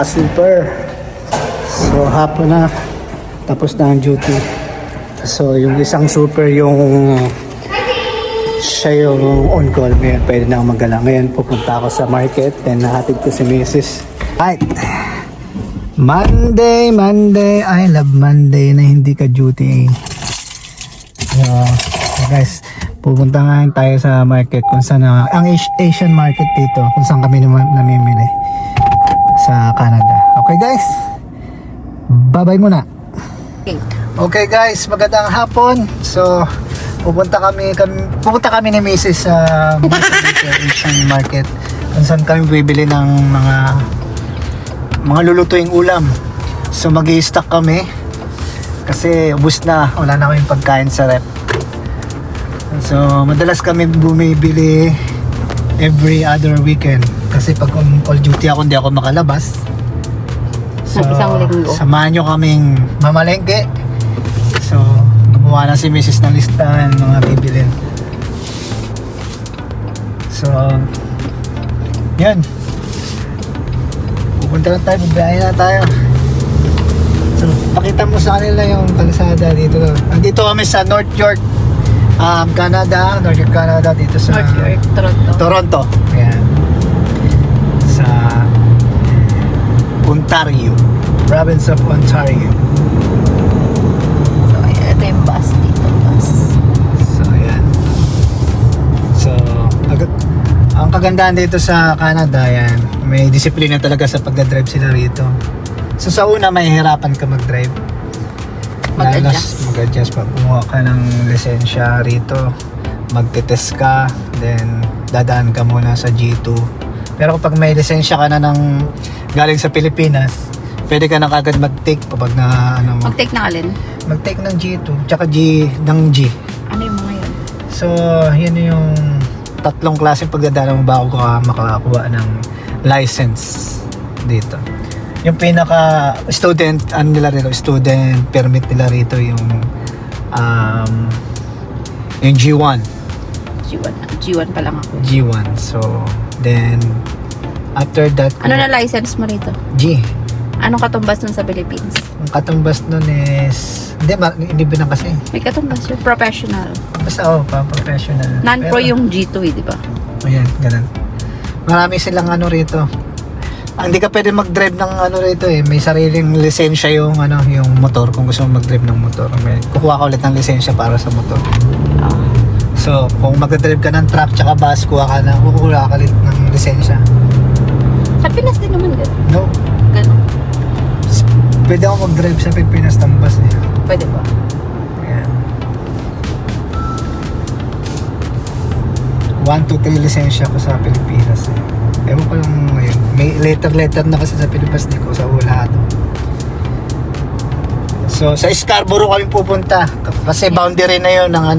ka-super. So hapon na, tapos na ang duty. So yung isang super, siya yung on call. Ngayon pwede na ako magala. Ngayon pupunta ako sa market and nahatid ko si Mrs. Right. Monday, I love Monday na hindi ka duty. So guys, pupunta nga tayo sa market kung saan ang Asian market dito, kung saan kami namimili sa Canada. Okay guys, bye bye muna. Okay guys, magandang hapon. So pupunta kami ni Mrs. sa Asian market kung saan kami bibili ng mga lulutuing ulam. So mag-i-stock kami kasi ubos na, wala na kaming pagkain sa rep. So madalas kami bumibili every other weekend kasi pag on call duty ako hindi ako makalabas. So samahan nyo kaming mamalengke. So gumawa na si Mrs. ng lista ng mga bibilin. So yan, pupunta na tayo, bubiyahin na tayo. So pakita mo sa kanila yung kalsada dito. Andito kami sa North York, Canada, North York, Canada, dito sa North York, Toronto. Ayan. Sa Ontario, province of Ontario. So, ito yung bus dito, bus. So, ayan. So, ang kagandahan dito sa Canada, ayan, may disiplina talaga sa pagdadrive sila rito. So, sa una, mahihirapan ka mag-drive. Mag-adjust pag kumuha ka ng lisensya rito, magte-test ka, then dadaan ka muna sa G2. Pero kapag may lisensya ka na ng galing sa Pilipinas, pwede ka na kagad mag-take kapag na Mag-take na alin? mag-take ng G2 tsaka ng G. Ano yung mga yun? So yun yung tatlong klaseng pagdadaan mo bago ka makakuha ng license dito. Yung pinaka student student permit nila rito yung G1. G1 pa lang ako. G1. So then after that, Ano na license mo rito? G. Anong katumbas nun sa Philippines? Ang katumbas nun is hindi ba na kasi May katumbas yung professional. basta professional. Non-pro Pero, yung G2 di ba? ayan, ganun. Marami silang rito. Hindi ka pwede mag-drive ng rito eh. May sariling lisensya yung motor. Kung gusto mo mag-drive ng motor, kukuha ka ulit ng lisensya para sa motor. So, kung mag-drive ka ng truck tsaka bus, kukuha ka ulit ng lisensya. Sa Pinas din naman gano'n. No. Gano'n. Pwede ako mag-drive sa Pilipinas ng bus eh. Pwede ba? Ayan. 1, 2, 3 lisensya ko sa Pilipinas eh. Ewan ko yung ngayon. May letter na kasi sa Pilipinas, di ko sa lahat. So, sa Scarborough kami pupunta. Kasi boundary na yun ng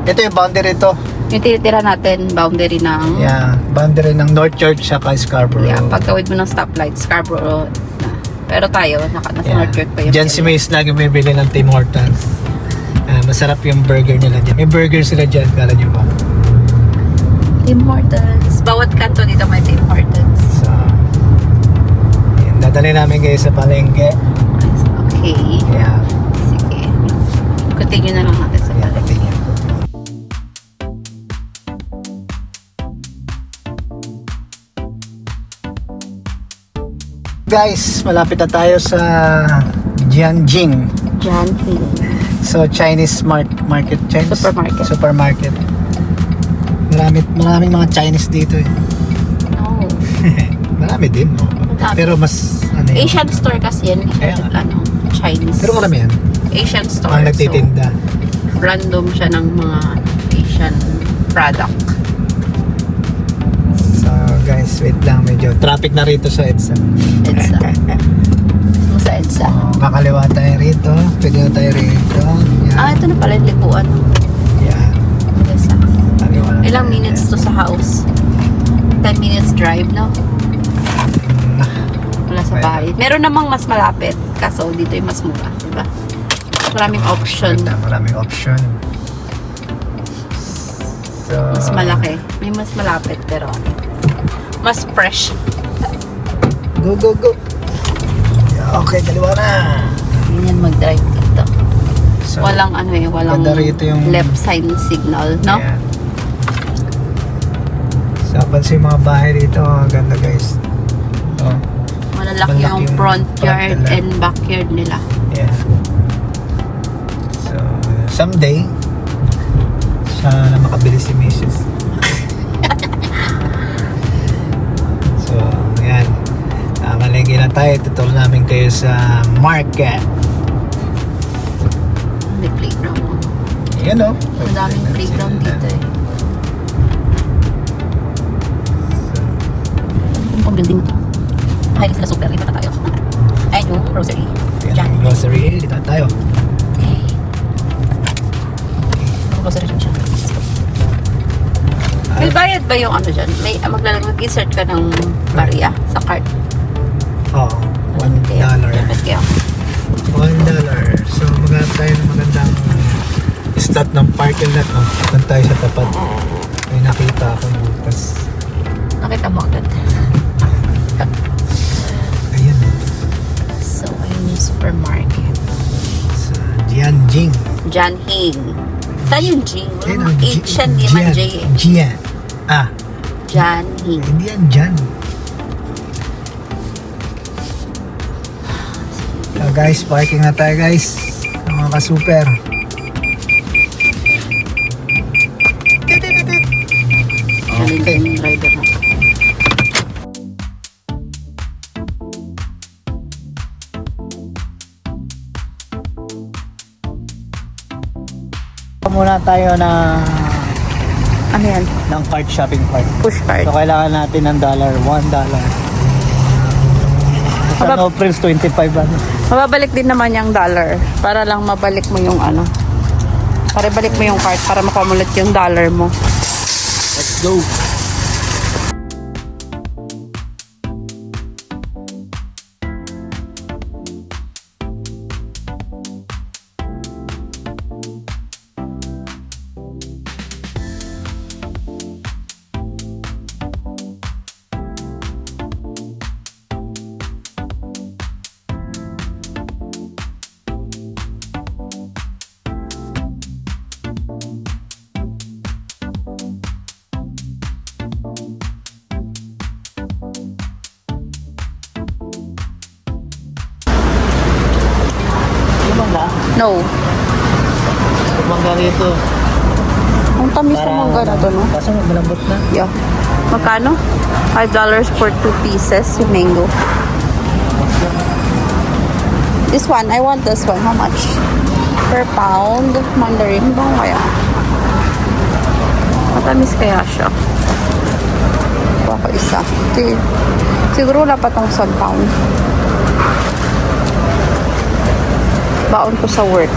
Ito yung boundary to. Yung tinitira natin, boundary ng... Yeah, boundary ng North York saka Scarborough. Yeah, pagkawid mo ng stoplight, Scarborough na. Pero tayo, nasa North York pa yung... Diyan si Mace lagi may bili ng Tim Hortons. Masarap yung burger nila dyan. May burger sila dyan, kala nyo ba? Tim Hortons. Bawat kanto dito may Tim Hortons. So, yun, dadali namin kayo sa palengke. Okay. Yeah. Sige. Continue na lang natin sa Yeah, palengke. continue. Guys, malapit na tayo sa Jianjing. Jianjing. So, Chinese market. Supermarket. Maraming mga Chinese dito eh. No. Marami din, no? Pero mas Asian store kasi yan. Kaya nga. Chinese. Pero marami yan. Asian store. Mga nagtitinda. So, random siya ng mga Asian product. So, guys, wait lang. Medyo traffic na rito sa EDSA. EDSA. Sa EDSA. Kakaliwa tayo rito. Pwede na tayo rito. Yan. Ito na pala yung likuan. Yan. EDSA. Kaliwa na Ilang tayo. minutes to sa house? 10 minutes drive, no? Wala sa bahay. Meron namang mas malapit. Kaso dito yung mas mura, di ba? Maraming option. Maraming option. So, Mas malaki. May mas malapit pero mas fresh. Go, go, go. Okay, dalawa na. Ganyan mag-drive dito. So, Walang walang ganda rito yung- left side signal, no? Ayan. So, pansin yung mga bahay dito, ang ganda guys. Oh, Malalaki yung front yard nila. and backyard nila. Yeah. So, someday, sana makabili si Mrs. So, ayan. Malengke lang tayo. Tuturo namin kayo sa market. May playground. Ayan o. Ang daming playground dito eh. Yung pang building to. Highly sila super. Dito na tayo. Ayun yung grocery. Ayan ang grocery. Dito na tayo. Okay. Grocery rin siya. May bayad ba yung ano dyan? May mag-insert ka ng barya sa card? Oh, $1. Dapat kaya. $1. So, maghanap tayo ng magandang slot ng parking lot. Oh, doon tayo sa tapat. May nakita ako bukas. Nakita mo agad. Ayan. So, ayun yung supermarket. Sa Jianjing. Janhing. Saan yung Jing? Ayan, Walang H yan, di man J eh. Jian. Ah, Janhing. hindi yan Jan. So guys, parking na tayo guys. Mga ka-super. Galing yung driver na. Muna tayo na Ano yan? ng cart shopping cart. Push card. So kailangan natin ng $1. Sa no prince 25 ano. Mababalik din naman yung dollar. Para lang mabalik mo yung ano. Para balik mo yung card para makumulat yung dollar mo. Let's go. Mangga. No. Mangga rito. Ang tamis ng mangga na to, no? Kaso malambot na. Yeah. Magkano? $5 for 2 pieces yung mango. This one, I want this one. How much? Per pound. Mandarin ba kaya? Matamis kaya siya. Kuha ko isa. Siguro wala pa tong 1 pound. Baon ko sa work.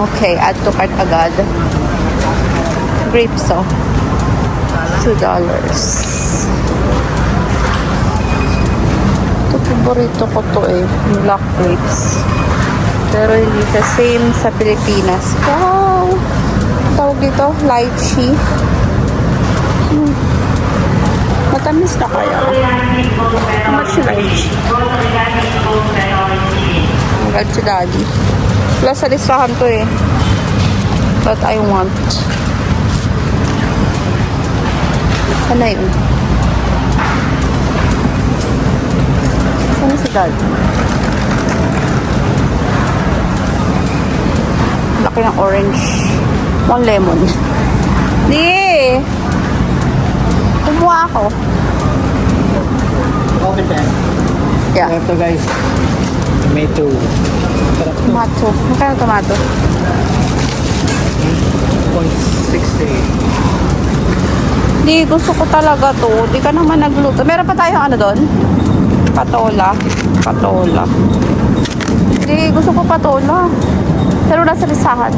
Okay, add to cart agad. Grapes, oh. $2. Ito, paborito ko to eh. Yung black grapes. Pero hindi sa same sa Pilipinas. Wow! Tawag dito, lychee. Matamis na kaya. How much lychee? Agad si daddy. Wala sa listahan to eh. But I want. Ano yun? Ano si daddy? Laki ng orange. 1 lemon. Di! Kumuha ako. Okay pa. Yeah. Ito guys. Tomato. Sarap to. Tomato. Magkano tomato? 0.60. Di, gusto ko talaga to. Di ka naman nagluto. Meron pa tayong ano doon? Patola. Patola. Di, gusto ko patola. Pero nasa lisahan.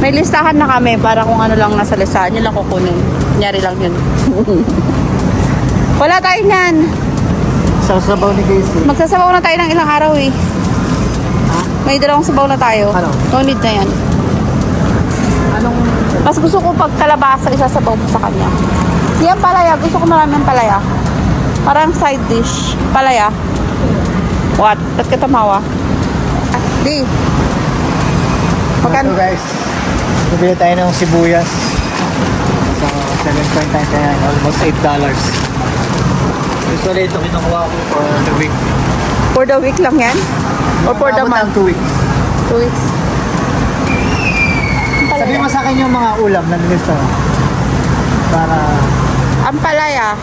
May listahan na kami para kung ano lang nasa listahan. Yun lang kukunin. Kunyari lang yun. Wala tayo niyan. Sa sabaw ni Casey. Magsasabaw na tayo ng ilang araw eh. May dalawang sabaw na tayo. Ano? No need na yan. Anong... Mas gusto ko pag kalabasa, isasabaw mo sa kanya. Yan palaya. Gusto ko maraming palaya. Parang side dish. Palaya. What? Ba't ka tamawa? Di. Magkano guys? Bibili tayo ng sibuyas. So, 7.99. Almost $8. Usually ito kinukuha ko for the week. For the week lang yan? Or for the month? 2 weeks. 2 weeks. Sabi mo sa akin yung mga ulam na nilista. Para... Ang palaya.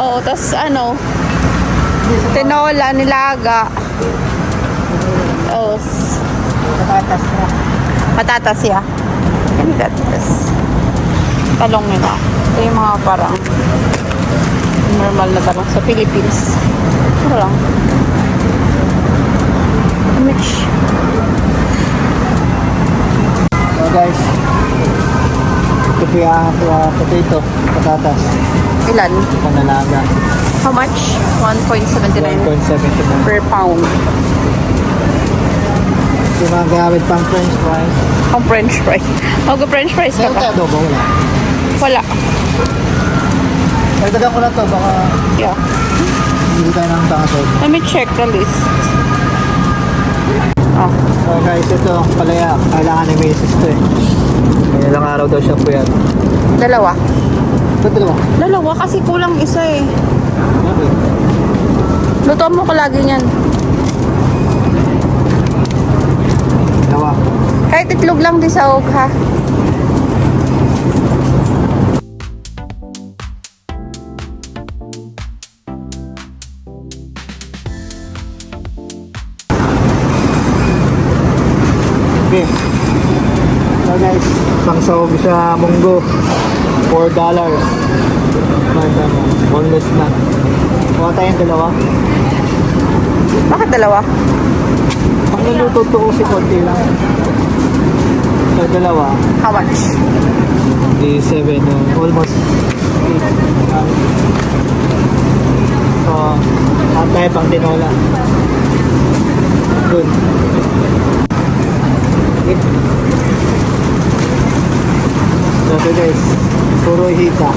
Oo, tas ano, tinola, nilaga. Oo, Patatas na. patatas ya. Patatas. Talong nila. Ito yung mga parang normal na talong sa Philippines. Ito lang. Mix. So guys, ito po yung potato, patatas, Ilan? panalaga, How much? 1.79 1.79. per pound. Yung mga gamit pang french fries. Ang french fries. Mag-french fries ka Meron tayo ba? adobo, wala. Wala. Nagdagan ko na to, baka Yeah. hindi tayo ng tangatod. Let me check the list. Oh. So guys, ito, palaya, kailangan ni Macy's to eh. May ilang araw daw siya po yan. Dalawa. Ito dalawa. Dalawa kasi kulang isa eh. Okay. Lutuan mo ko lagi niyan. Dalawa. Kahit itlog lang di sa ha. Okay. So guys, pangsawag sa munggo. $4. Boneless na. Kuha tayong dalawa. Bakit dalawa? Pag naluto to kasi konti lang. So dalawa. How much? Di 7, almost 8. So, tayo pang tinola. Good. Okay. So ito guys, puro hita.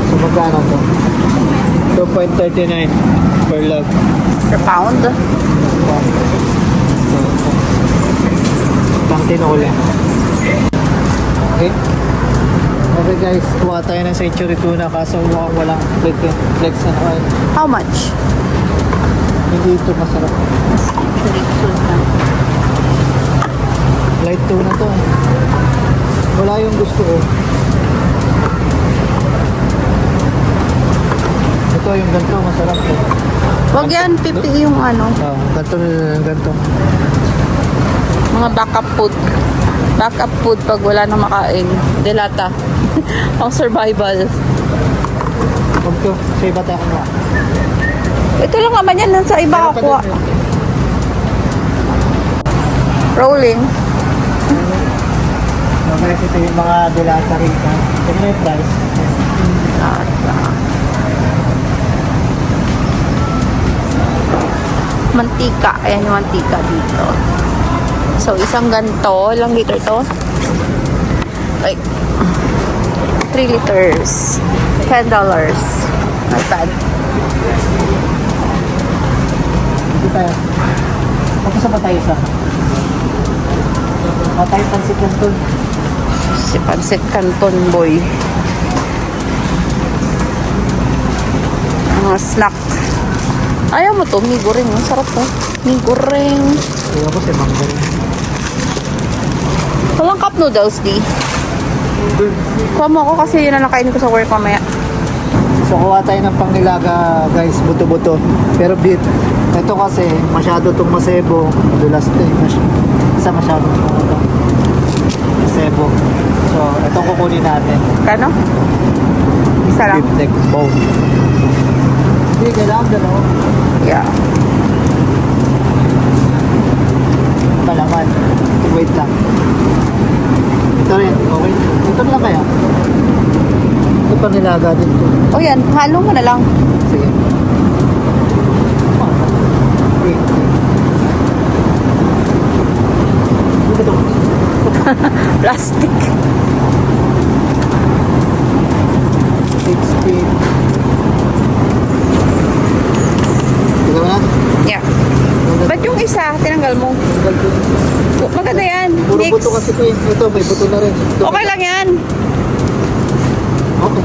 So magkano to? 2.39 per log. Per pound? So, pang tinola. Okay. Okay guys, kuha tayo ng century tuna kaso mukhang walang flex na oil. How much? Hindi ito masarap. Light tuna to. Wala yung gusto ko. Ito yung ganito, masarap eh. Wag yan, 50 yung ano. Ganito na ganito. Mga backup food. Backup food pag wala nang makain. Delata. Pang survival. Huwag to, sa iba tayo kumuha. Ito lang naman yan, sa iba Meron pa ako. din, Rolling. So guys, ito yung mga dilata rito. Ito na yung price. Mantika. Ayan yung mantika dito. So, isang ganito. Ilang liter to? Like, 3 liters. $10. Not bad. Dito tayo. Tapos sa ba tayo isa? Tayo pansit lang to. Si Pancit Canton Boy. Mga snack. Ayaw mo to, mie goreng. Ang sarap to. Mie goreng. Kaya ko si Mango. Walang cup noodles, di. Kuha mo ako kasi yun na nakainin ko sa work mamaya. So kuha tayo ng pangnilaga guys, buto-buto. Pero beef. Ito kasi masyado itong masebo. Madulas ito eh. Isa masyado itong masebo. So itong kukunin natin. Kano? Isa lang. Beef neck bone. Hindi, kailangan dalawa. Yeah. Kalaman. naman. Wait lang. Ito rin, okay. Ito na lang kaya. Ito pa nilaga din to. O yan, halo mo na lang. Sige. Wait. Ito to. Plastic. 60. Tignan mo na. Yeah. Ba't yung isa, tinanggal mo? Maganda yan. Puro Next. buto kasi ito eh. Ito, may buto na rin. Ito, Okay lang yan. Okay.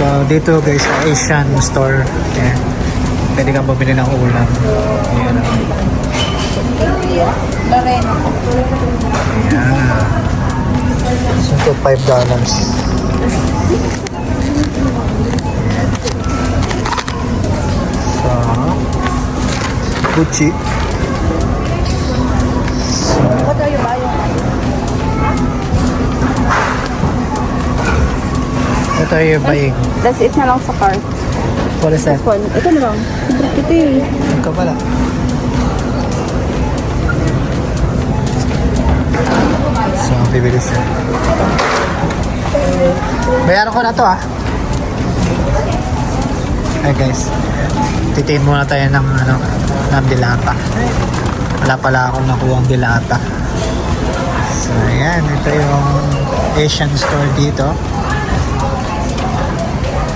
So, dito guys, sa Asian store. Ayan. Pwede kang bumili ng ulam. Ayan. Lorena. Ayan. So, ito $5. So, Gucci. So, What are you buying? what are you buying? That's it na lang sa cart. What is that? This one. Ito na lang. Ito eh. Ito pala. So, bibili siya. Bayaran ko na to ah. Hey guys. Titiin muna tayo ng ng dilata. Wala pala akong nakuha ang dilata. So, ayan. Ito yung Asian store dito.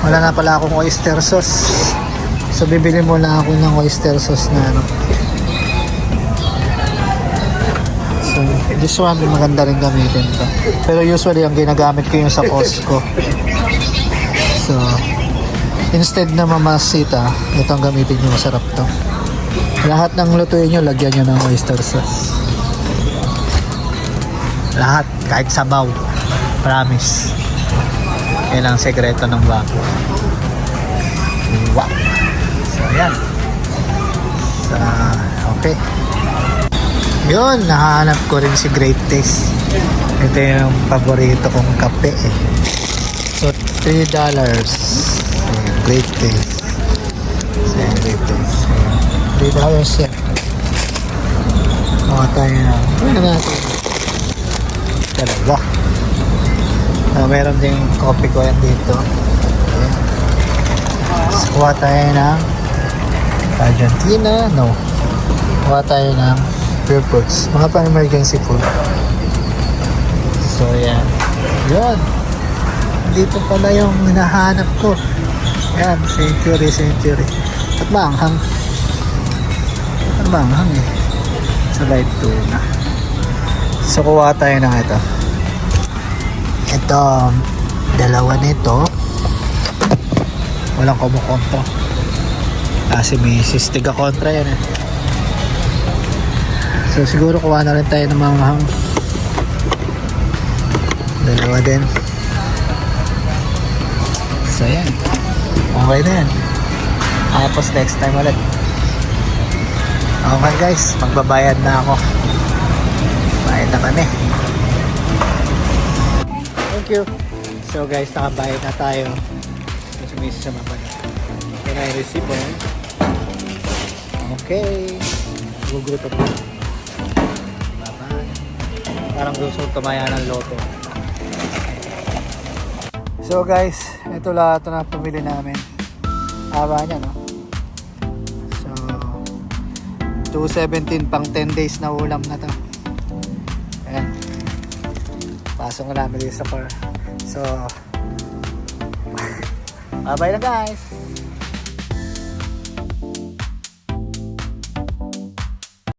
Wala na pala akong oyster sauce. So, bibili muna ako ng oyster sauce na So, this one, maganda rin gamitin to. Pero usually, ang ginagamit ko yung sa Costco. So, instead na mamasita, ito ang gamitin nyo, masarap to. Lahat ng lutuin nyo, lagyan nyo ng oyster sauce. Lahat, kahit sabaw. Promise. Yan ang sekreto ng bago. Wow. So, ayan. So, okay. Yun, nahanap ko rin si Great Taste. Ito yung paborito kong kape eh. So, $3. Ayan, Great Taste. So, ayan, Great Taste. Ayan, $3 yan. Mga tayo na. Ano natin? Dalawa. Meron ding coffee ko yan dito. Ayan. So, kuha tayo ng Argentina. No. Kuha tayo ng pure foods. Mga pang-emergency food. So, yan. Yun. Dito pala yung hinahanap ko. Yan. Century. At maanghang. At maanghang eh. Sa light tuna. So, kuha tayo ng ito. Ito, dalawa nito. Walang kumukontra. Kasi may tiga kontra yan eh. So siguro kuha na rin tayo ng mga hang. Dalawa din. So yan. Okay na yan. Tapos next time ulit. Okay guys, magbabayad na ako. Bayad na kami. Thank you. So guys, nakabayad na tayo. Sumisis sa mapa na. Yan ay receipt mo. Okay. Gugutom na. Bye-bye. Parang gusto tumaya ng loto. So guys, ito lahat na pumili namin. Haba niya, no? So, 217 pang 10 days na ulam na to. Ayan. Pasok na namin dito sa car. So, bye-bye na guys.